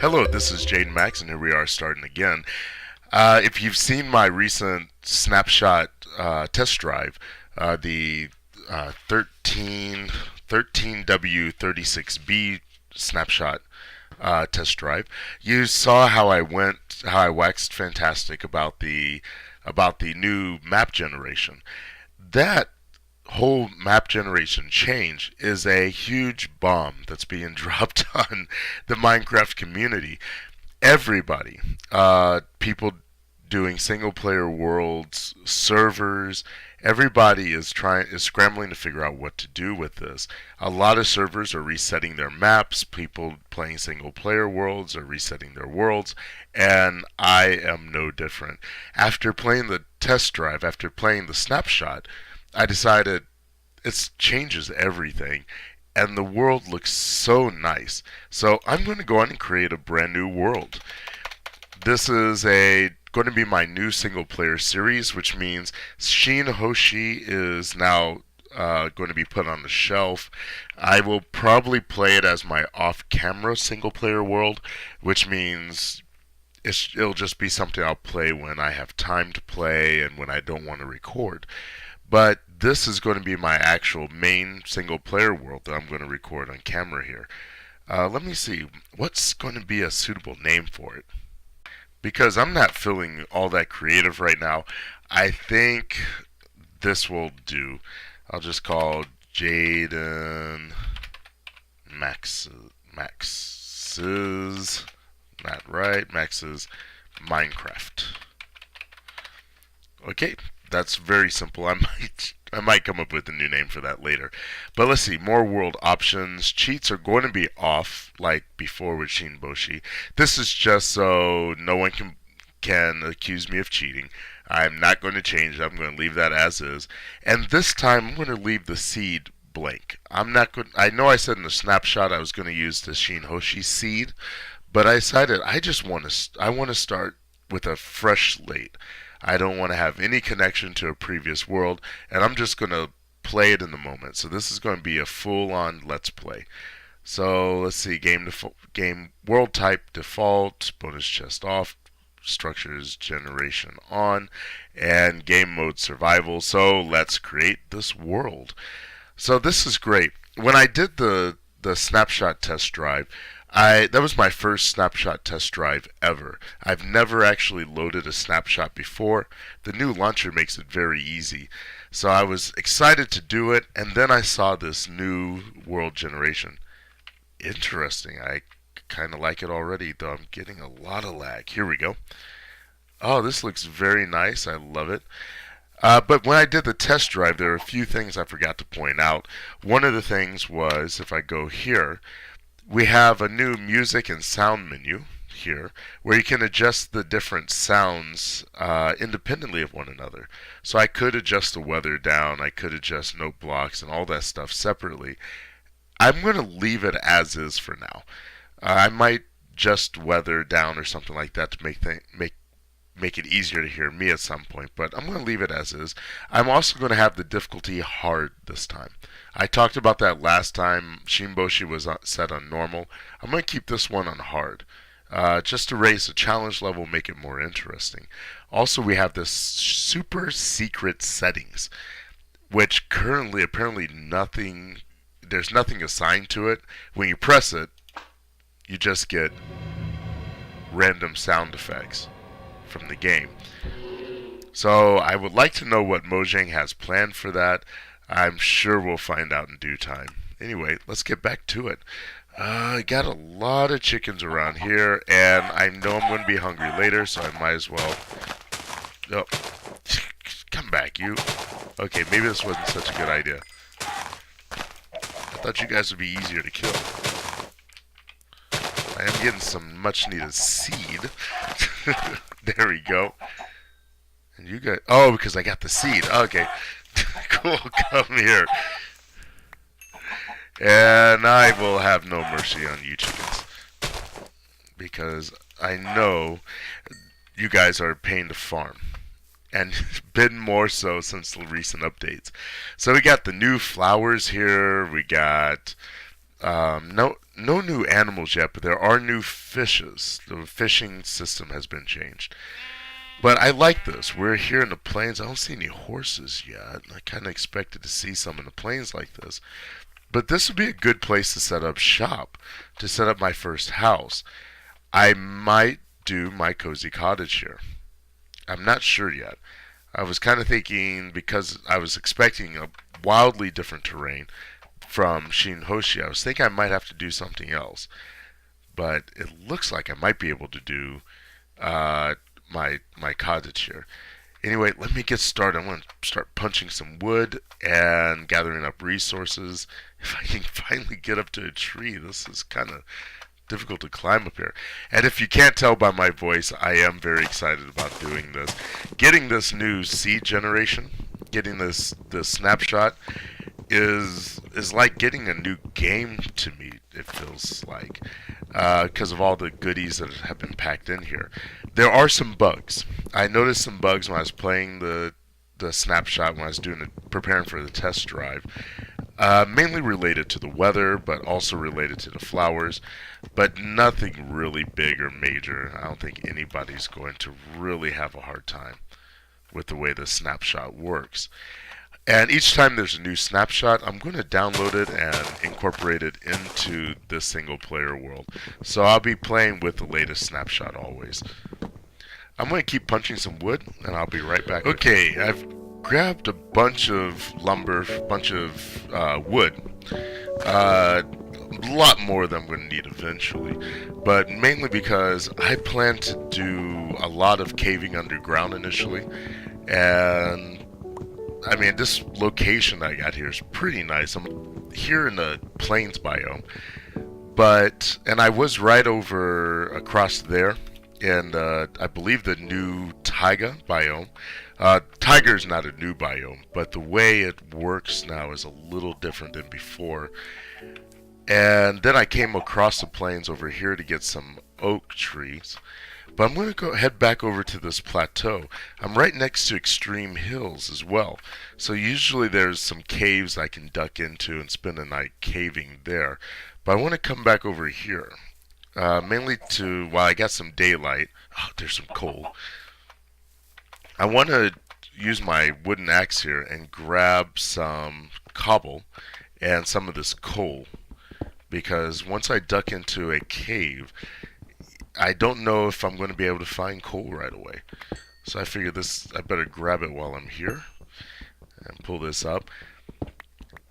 Hello, this is Jaden Max, and here we are starting again. If you've seen my recent snapshot test drive, the 13W36B snapshot test drive, you saw how I waxed fantastic about the new map generation. That whole map generation change is a huge bomb that's being dropped on the Minecraft community. Everybody, people doing single player worlds, servers, everybody is scrambling to figure out what to do with this. A lot of servers are resetting their maps, people playing single player worlds are resetting their worlds, and I am no different. After playing the test drive, after playing the snapshot, I decided it changes everything and the world looks so nice. So I'm going to go on and create a brand new world. This is going to be my new single player series, which means Shin Hoshi is now going to be put on the shelf. I will probably play it as my off-camera single player world, which means it'll just be something I'll play when I have time to play and when I don't want to record. But this is going to be my actual main single player world that I'm going to record on camera here. Let me see, what's going to be a suitable name for it? Because I'm not feeling all that creative right now, I think this will do. I'll just call Jaden Max's, not right, Max's Minecraft. Okay, that's very simple. I might come up with a new name for that later. But let's see, more world options. Cheats are going to be off like before with Shinboshi. This is just so no one can accuse me of cheating. I'm not going to change it. I'm going to leave that as is. And this time I'm going to leave the seed blank. I know I said in the snapshot I was going to use the Shinhoshi seed, but I decided I want to start with a fresh slate. I don't want to have any connection to a previous world, and I'm just going to play it in the moment. So this is going to be a full-on let's play. So let's see, game world type default, bonus chest off, structures generation on, and game mode survival. So let's create this world. So this is great. When I did the snapshot test drive, that was my first snapshot test drive ever. I've never actually loaded a snapshot before. The new launcher makes it very easy. So I was excited to do it, and then I saw this new world generation. Interesting. I kind of like it already, though I'm getting a lot of lag. Here we go. Oh, this looks very nice. I love it. But when I did the test drive, there are a few things I forgot to point out. One of the things was, if I go here, we have a new music and sound menu here where you can adjust the different sounds independently of one another. So I could adjust the weather down, I could adjust note blocks and all that stuff separately. I'm going to leave it as is for now. I might adjust weather down or something like that to make it easier to hear me at some point, but I'm going to leave it as is. I'm also going to have the difficulty hard this time. I talked about that last time. Shinboshi was set on normal. I'm going to keep this one on hard, just to raise the challenge level, make it more interesting. Also, we have this super secret settings, which currently apparently there's nothing assigned to it. When you press it, you just get random sound effects from the game. So I would like to know what Mojang has planned for that. I'm sure we'll find out in due time. Anyway, let's get back to it. I got a lot of chickens around here, and I know I'm going to be hungry later, so I might as well... Oh, come back, you. Okay, maybe this wasn't such a good idea. I thought you guys would be easier to kill. I am getting some much-needed seed. There we go. And you got... Oh, because I got the seed. Okay. Cool, come here. And I will have no mercy on you chickens. Because I know you guys are a pain to farm. And been more so since the recent updates. So we got the new flowers here. We got... no new animals yet, but there are new fishes. The fishing system has been changed. But I like this. We're here in the plains. I don't see any horses yet. I kind of expected to see some in the plains like this. But this would be a good place to set up shop, to set up my first house. I might do my cozy cottage here. I'm not sure yet. I was kind of thinking because I was expecting a wildly different terrain from Shin Hoshi. I was thinking I might have to do something else, but it looks like I might be able to do uh, my cottage here. Anyway, let me get started. I'm going to start punching some wood and gathering up resources. If I can finally get up to a tree, this is kind of difficult to climb up here. And if you can't tell by my voice, I am very excited about doing this. Getting this new seed generation, getting this snapshot is like getting a new game to me. It feels like because of all the goodies that have been packed in here. There are some bugs. I noticed some bugs when I was playing the snapshot when I was doing preparing for the test drive. Mainly related to the weather, but also related to the flowers, but nothing really big or major. I don't think anybody's going to really have a hard time with the way the snapshot works. And each time there's a new snapshot, I'm going to download it and incorporate it into this single player world. So I'll be playing with the latest snapshot always. I'm going to keep punching some wood, and I'll be right back. Okay, I've grabbed a bunch of lumber, a bunch of wood. A lot more than I'm going to need eventually, but mainly because I plan to do a lot of caving underground initially, and I mean this location I got here is pretty nice. I'm here in the plains biome, and I was right over across there, and I believe the new taiga biome. Tiger is not a new biome, but the way it works now is a little different than before. And then I came across the plains over here to get some oak trees. But I'm going to go head back over to this plateau. I'm right next to extreme hills as well. So usually there's some caves I can duck into and spend a night caving there. But I want to come back over here. Mainly while I got some daylight. Oh, there's some coal. I want to use my wooden axe here and grab some cobble and some of this coal, because once I duck into a cave, I don't know if I'm going to be able to find coal right away. So I figured I better grab it while I'm here and pull this up.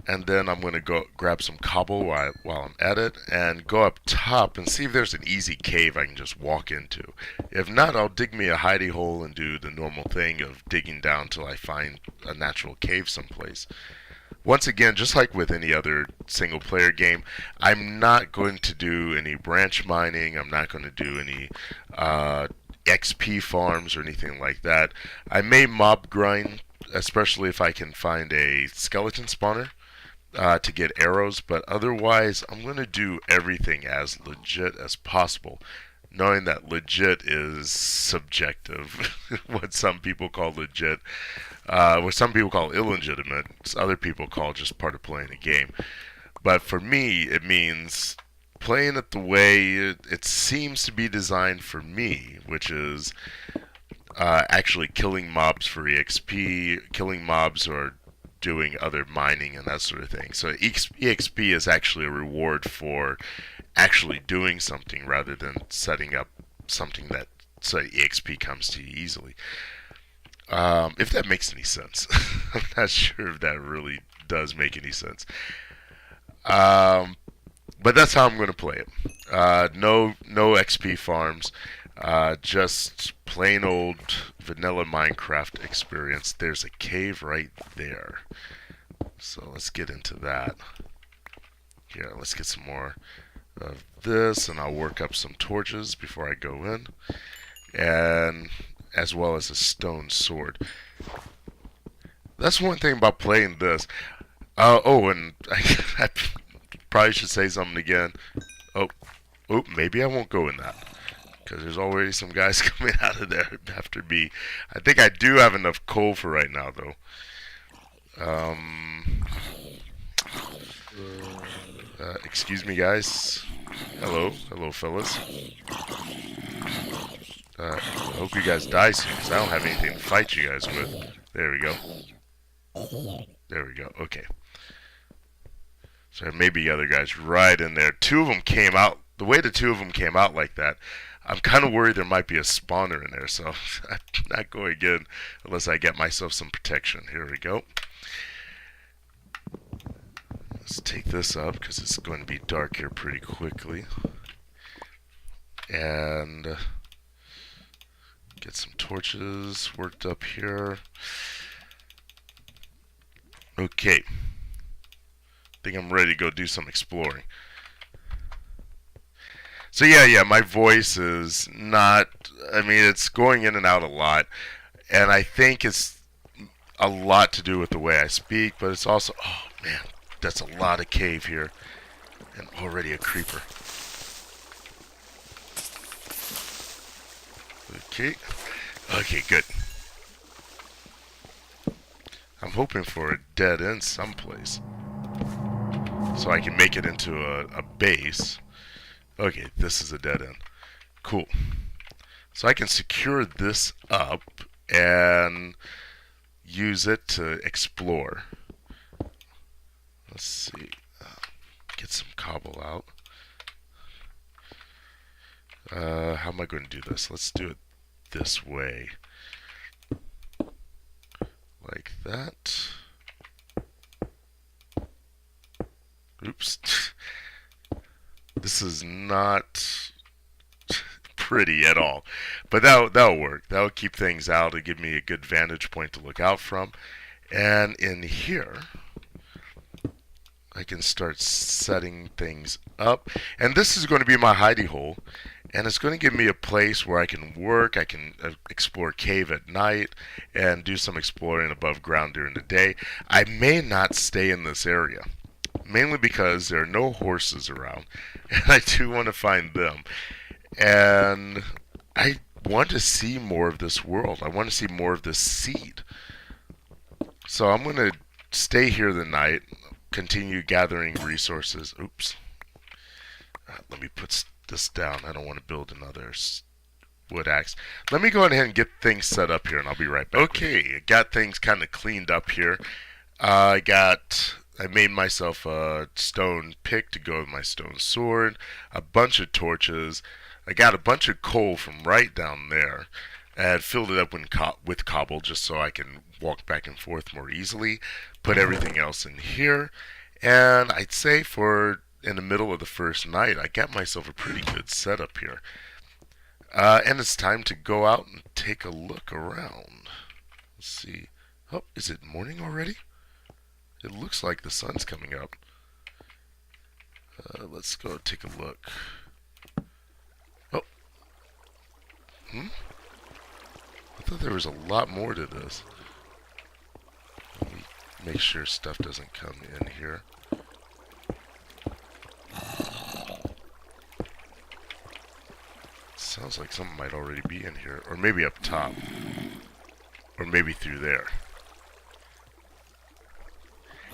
And then I'm going to go grab some cobble while I'm at it and go up top and see if there's an easy cave I can just walk into. If not, I'll dig me a hidey hole and do the normal thing of digging down till I find a natural cave someplace. Once again, just like with any other single player game, I'm not going to do any branch mining. I'm not going to do any XP farms or anything like that. I may mob grind, especially if I can find a skeleton spawner to get arrows, but otherwise I'm going to do everything as legit as possible, knowing that legit is subjective. What some people call legit, what some people call illegitimate, other people call just part of playing a game. But for me, it means playing it the way it seems to be designed for me, which is actually killing mobs for EXP, killing mobs or doing other mining and that sort of thing. So EXP is actually a reward for actually doing something rather than setting up something that so EXP comes to you easily. If that makes any sense. I'm not sure if that really does make any sense. But that's how I'm going to play it. No XP farms. Just plain old vanilla Minecraft experience. There's a cave right there. So let's get into that. Here, let's get some more of this, and I'll work up some torches before I go in. And as well as a stone sword. That's one thing about playing this. And I probably should say something again. Oh, maybe I won't go in that, because there's already some guys coming out of there after me. I think I do have enough coal for right now, though. Excuse me, guys. Hello, hello, fellas. I hope you guys die soon, because I don't have anything to fight you guys with. There we go. There we go. Okay. So maybe other guys right in there. Two of them came out. The way the two of them came out like that, I'm kind of worried there might be a spawner in there. So I'm not going in unless I get myself some protection. Here we go. Let's take this up because it's going to be dark here pretty quickly. And get some torches worked up here. Okay. I think I'm ready to go do some exploring. So yeah, my voice is not, I mean, it's going in and out a lot. And I think it's a lot to do with the way I speak, but it's also, oh man, that's a lot of cave here. And already a creeper. Okay. Okay, good. I'm hoping for a dead end someplace. So I can make it into a base. Okay, this is a dead end. Cool. So I can secure this up and use it to explore. Let's see. Get some cobble out. How am I going to do this? Let's do it this way. Like that. Oops. This is not pretty at all. But that'll work. That'll keep things out and give me a good vantage point to look out from. And in here, I can start setting things up. And this is going to be my hidey hole. And it's going to give me a place where I can work, I can explore cave at night, and do some exploring above ground during the day. I may not stay in this area, mainly because there are no horses around, and I do want to find them. And I want to see more of this world. I want to see more of this seed. So I'm going to stay here the night, continue gathering resources. Oops. Let me put this down. I don't want to build another wood axe. Let me go ahead and get things set up here, and I'll be right back. Okay, I got things kind of cleaned up here. I made myself a stone pick to go with my stone sword, a bunch of torches. I got a bunch of coal from right down there. I had filled it up with cobble just so I can walk back and forth more easily. Put everything else in here, and I'd say in the middle of the first night, I got myself a pretty good setup here. And it's time to go out and take a look around. Let's see. Oh, is it morning already? It looks like the sun's coming up. Let's go take a look. Oh. I thought there was a lot more to this. Let me make sure stuff doesn't come in here. Sounds like something might already be in here. Or maybe up top. Or maybe through there.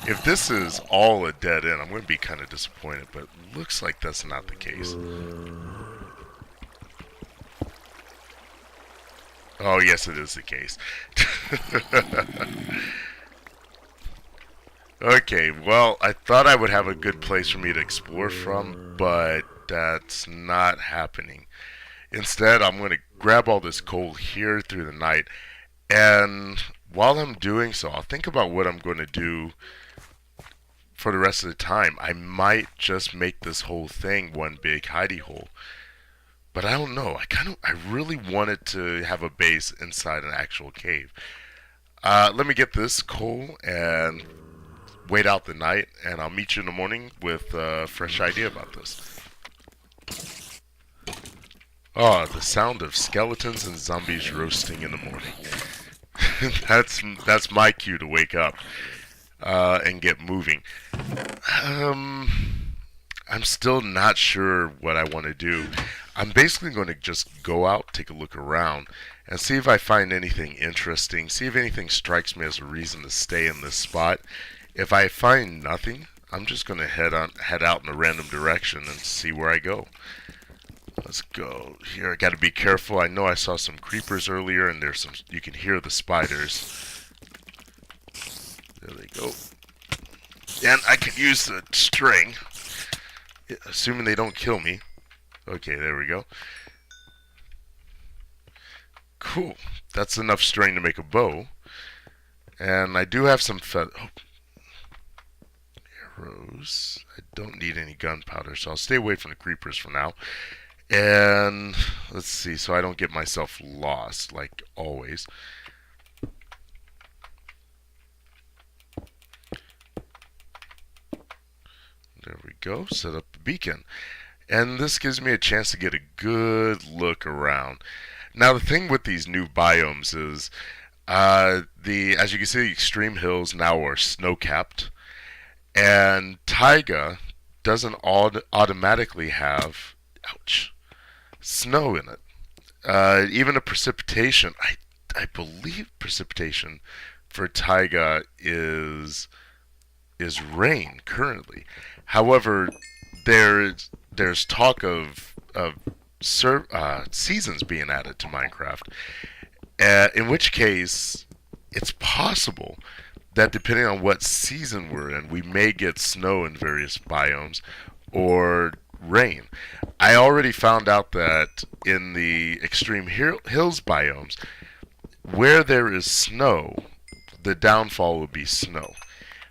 If this is all a dead end, I'm going to be kind of disappointed, but it looks like that's not the case. Oh, yes, it is the case. Okay, well, I thought I would have a good place for me to explore from, but that's not happening. Instead, I'm going to grab all this coal here through the night, and while I'm doing so, I'll think about what I'm going to do for the rest of the time. I might just make this whole thing one big hidey hole. But I don't know. I really wanted to have a base inside an actual cave. Let me get this coal and wait out the night, and I'll meet you in the morning with a fresh idea about this. Oh, the sound of skeletons and zombies roasting in the morning. That's my cue to wake up and get moving. I'm still not sure what I want to do. I'm basically going to just go out, take a look around, and see if I find anything interesting, see if anything strikes me as a reason to stay in this spot. If I find nothing, I'm just gonna head out in a random direction and see where I go. Let's go here. I gotta be careful. I know I saw some creepers earlier, and there's some. You can hear the spiders. There they go. And I can use the string, assuming they don't kill me. Okay, there we go. Cool. That's enough string to make a bow. And I do have some arrows. I don't need any gunpowder, so I'll stay away from the creepers for now. And let's see, so I don't get myself lost, like always. There we go. Set up the beacon. And this gives me a chance to get a good look around. Now, the thing with these new biomes is, as you can see, the extreme hills now are snow-capped. And taiga doesn't automatically have, ouch, snow in it. Even a precipitation, I believe precipitation for taiga is rain currently. However, there's talk of seasons being added to Minecraft, in which case it's possible that depending on what season we're in, we may get snow in various biomes or rain. I already found out that in the extreme hills biomes, where there is snow, the downfall will be snow.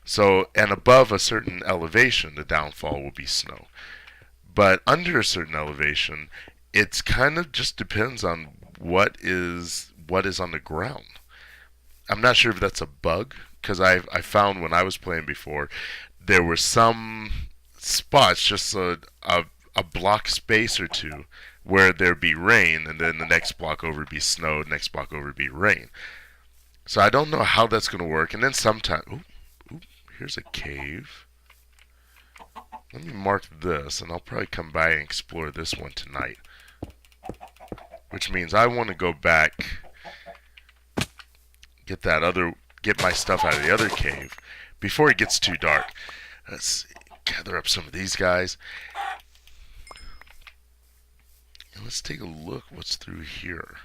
So, and above a certain elevation, the downfall will be snow. But under a certain elevation, it's kind of just depends on what is on the ground. I'm not sure if that's a bug, because I found when I was playing before, there were some spots, just a block space or two, where there'd be rain, and then the next block over would be snow, next block over would be rain. So I don't know how that's going to work. And then sometimes, here's a cave. Let me mark this, and I'll probably come by and explore this one tonight. Which means I want to go back, get my stuff out of the other cave before it gets too dark. Let's see, gather up some of these guys. And let's take a look what's through here.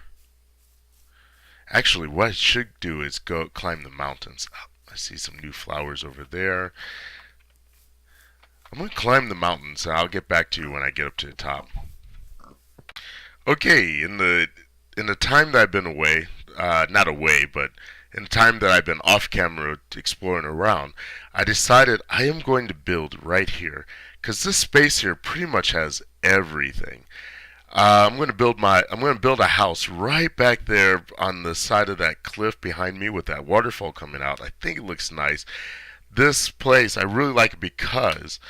Actually, what I should do is go climb the mountains. Oh, I see some new flowers over there. I'm going to climb the mountains, and I'll get back to you when I get up to the top. Okay, in the time that I've been away, not away, but in the time that I've been off camera exploring around, I decided I am going to build right here, because this space here pretty much has everything. I'm going to build a house right back there on the side of that cliff behind me with that waterfall coming out. I think it looks nice. This place, I really like it because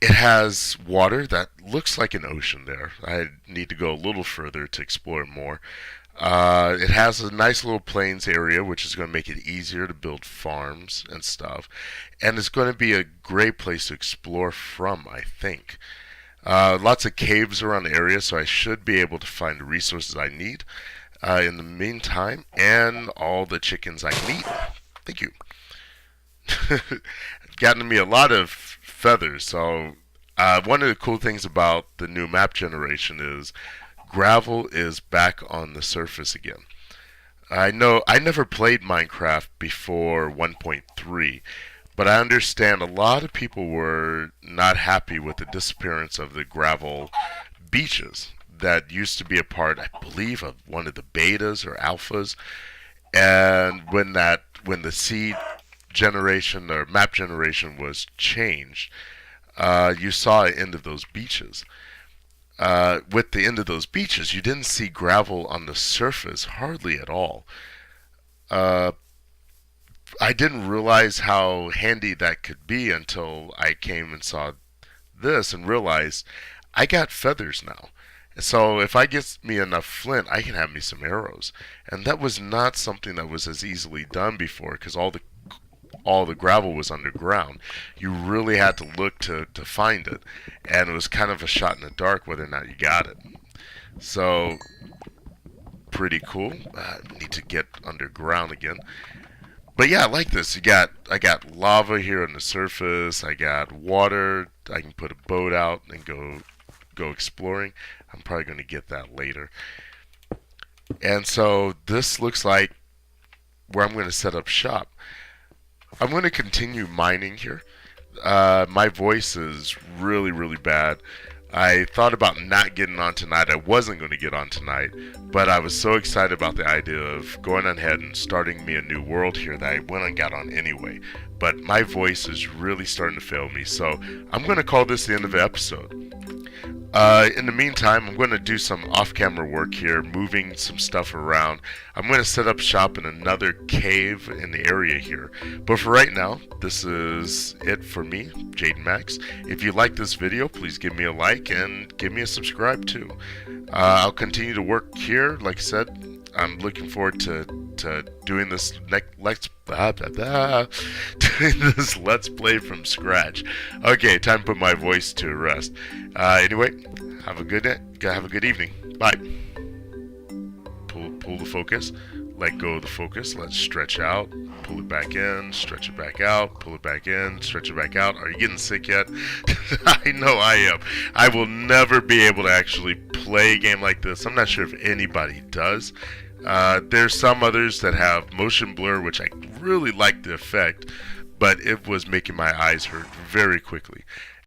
it has water that looks like an ocean there. I need to go a little further to explore more. It has a nice little plains area, which is going to make it easier to build farms and stuff. And it's going to be a great place to explore from, I think. Lots of caves around the area, so I should be able to find the resources I need in the meantime, and all the chickens I need. Thank you. Gotten me a lot of feathers, so one of the cool things about the new map generation is gravel is back on the surface again. I know I never played Minecraft before 1.3, but I understand a lot of people were not happy with the disappearance of the gravel beaches that used to be a part, I believe, of one of the betas or alphas. And when the seed generation or map generation was changed, you saw the end of those beaches. With the end of those beaches, you didn't see gravel on the surface hardly at all. I didn't realize how handy that could be until I came and saw this and realized I got feathers now. So if I get me enough flint, I can have me some arrows. And that was not something that was as easily done before, because all the gravel was underground. You really had to look to find it, and it was kind of a shot in the dark whether or not you got it. So pretty cool. Need to get underground again. But yeah, I like this. I got lava here on the surface. I got water. I can put a boat out and go exploring. I'm probably going to get that later. And so this looks like where I'm going to set up shop. I'm going to continue mining here. My voice is really, really bad. I thought about not getting on tonight. I wasn't going to get on tonight, but I was so excited about the idea of going ahead and starting me a new world here that I went and got on anyway. But my voice is really starting to fail me, so I'm going to call this the end of the episode. In the meantime, I'm going to do some off-camera work here, moving some stuff around. I'm going to set up shop in another cave in the area here. But for right now, this is it for me, Jaden Max. If you like this video, please give me a like and give me a subscribe too. I'll continue to work here. Like I said, I'm looking forward to doing this doing this let's play from scratch. Okay, time to put my voice to rest. Anyway, have a good evening. Bye. Pull the focus. Let go of the focus. Let's stretch out. Pull it back in. Stretch it back out. Pull it back in. Stretch it back out. Are you getting sick yet? I know I am. I will never be able to actually play a game like this. I'm not sure if anybody does. There's some others that have motion blur, which I really like the effect, but it was making my eyes hurt very quickly.